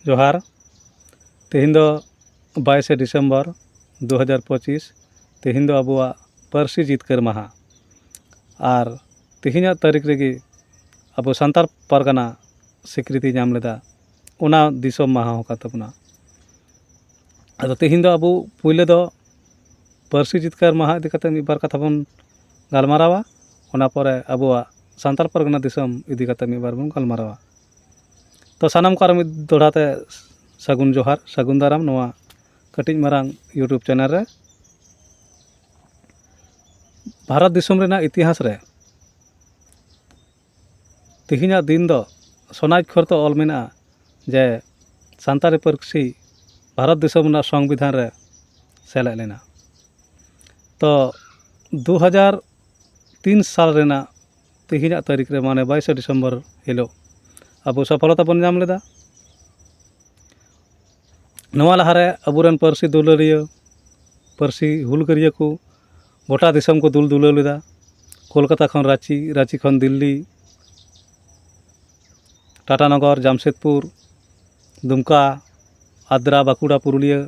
जोहार तेहिं दो 22 डिसेम्बर 2025 तेहिं दो अबुआ पार्सी जितकर माहा और तेहिं तारीख रेगी अब सान्ताल पारगाना स्वीकृति नाम लेदा ओना दिसोम माहा होका तबना अदो तेहिं दो अबु पुइले दो पार्सी जितकर माहा इदी कते मिबार कथा बन गालमारावा ओना परे अबुआ सान्ताल पारगाना दिसोम इदी कते मिबार बन गालमारावा तो सानाम को मिद दोड़ाते सगुन जोहार सगुन दाराम नोआ कटिज मारांग यूट्यूब चैनल रे भारत दिसोम रेना इतिहास रे तिहिना दिन दो सोनाज खर तो ऑल मेना जे सान्ताली पार्सी भारत दिसोम ना संविधान रे सेलेद लेना तो 2003 साल रेना तिहिना तारीख रे माने 22 डिसेम्बर हिलो अब सफलता बन नाम लेदा नवा लहारे अबुरन पार्सी दुलारिया पार्सी हुलगारिया को गोटा दिसोम को दुल दुलाव लेदा कोलकाता खन रांची रांची खन दिल्ली टाटानगर जामशेदपुर दुमका आद्रा बाकुड़ा पुरुलिया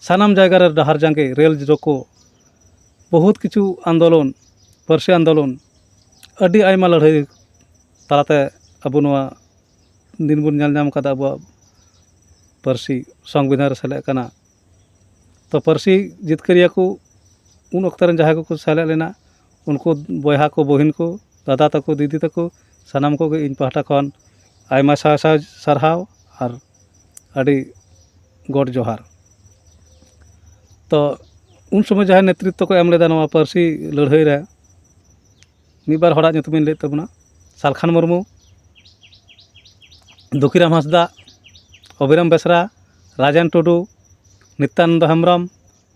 सानाम जायगा रे डहार जांगे रेल जोको बहुत किछु आंदोलन पार्सी आंदोलन अडी आयमा लड़ाई तालाते अबु नवा दिन बन नाल नाम कदा अबु पार्सी संविधान रे सेलेद कना तो पार्सी जितकरिया को उन अक्तर जहाँ को सेलेद लेना उनको बयहा को बहिन को दादा तको दीदी तको सानाम को इन पाहटा खन आयमा सारहाव और अडी गोड जोहार तो उन समय जहाँ नेतृत्व को एम लेदा नवा पार्सी लड़ाई रे मिबार हड़ा ᱧᱩᱛᱩᱢᱤᱧ ले तबना सालखान मुर्मू दुखीराम हांसदा अभिराम बेसरा राजन टुडू नित्यानंद हेम्ब्रम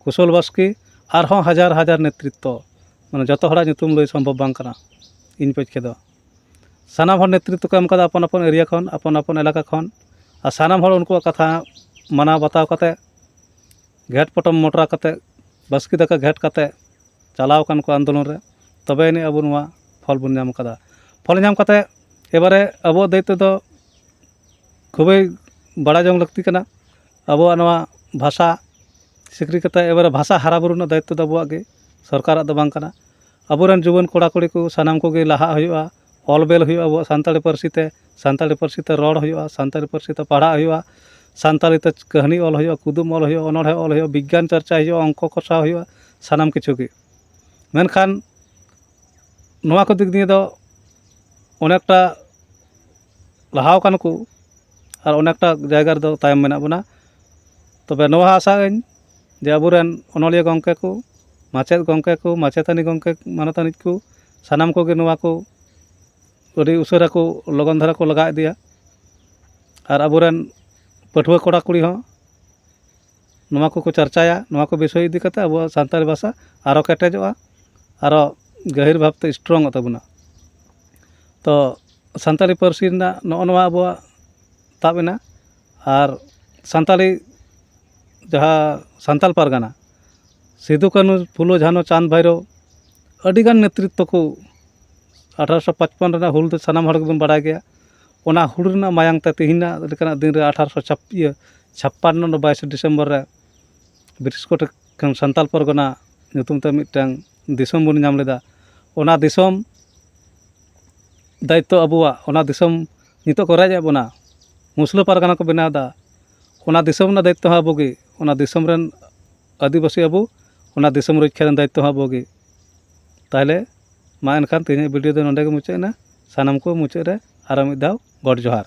कुशल बास्के और हजार हजार नेतृत्व माने जतो हड़ा ᱧᱩᱛᱩᱢ लई सम्भव बांग कना इन पक्षे दो सानाम हर नेतृत्व को एम कदा अपन अपन एरिया खन अपन अपन इलाका खन और सानाम हर उनको कथा माना बताव कते घेट पटम मोटरा कते बास्की दाका घेट कते चलाव कान को आंदोलन रे तबे ने अब नवा फल बन नाम कदा फल नाम कते एबारे अब दायित्व दो खूबे बड़ा जंग लगती कना अब नवा भाषा सिकरी कते एबारे भाषा हारा बुरुना दायित्व दो अब गे सरकार दो बांग कना अबुरन जुवान कोड़ा कुड़ी को सानाम को गे लाहा हुआ ऑलबेल हुआ अब सान्ताली पार्सी ते रड़ हुआ सान्ताली पार्सी ते पढ़ा हुआ सान्ताली ते कहानी ऑल हुआ कुदुम ऑल हुआ अनोढ़े ऑल हुआ विज्ञान चर्चा हुआ अंक कषा हुआ सानाम किछु गे मेनखान नवा को दिक दिए दो अनेकटा लाहाव कान को और अनेकटा जायगा दो तायम मेना बना तबे नवा आशा जे अबुरन अनलिया गंके को माचेतानी गंके मानतानी को सानाम को गे नवा को अड़ी उसरा को लगन धारा को लगा दिया और अबुरन पठुआ कोड़ा कुड़ी हो नवा को चर्चाया नवा को विषय इदी कते अब सान्ताली भाषा आरो केटेजोआ आरो गहिर भावते स्ट्रंग तबना तो सान्ताली पार्सी ना नवा अब ताबेना और सान्ताली जहाँ सान्ताल पारगाना सिदु कानू फुलो झानो चांद भैरो अडिगान नेतृत्व को 1855 रेना हुल सानाम हड़ बन बड़ा गया ओना हुल रेना मायांग ते तिहिना लेकना दिन रे 1856 22 डिसेम्बर रे ब्रिटिश को ठेन सान्ताल पारगाना ᱧᱩᱛᱩᱢ ते मिटांग दिसोम बन नाम लेदा ओना दिसोम दायित्व अबुआ ओना दिसोम नितो को राज बना मुसला पारगाना को बनादा ओना दिसोम ना दायित्व अबुगे ओना दिसोम रेन आदिवासी अबु ओना दिसोम रक्षा रेन दायित्व अबुगे ताहले मा एनखान तेने वीडियो दो नोंडे के मुचाद ना सानाम को मुचाद रे आरो मिद दाव गॉड जोहार।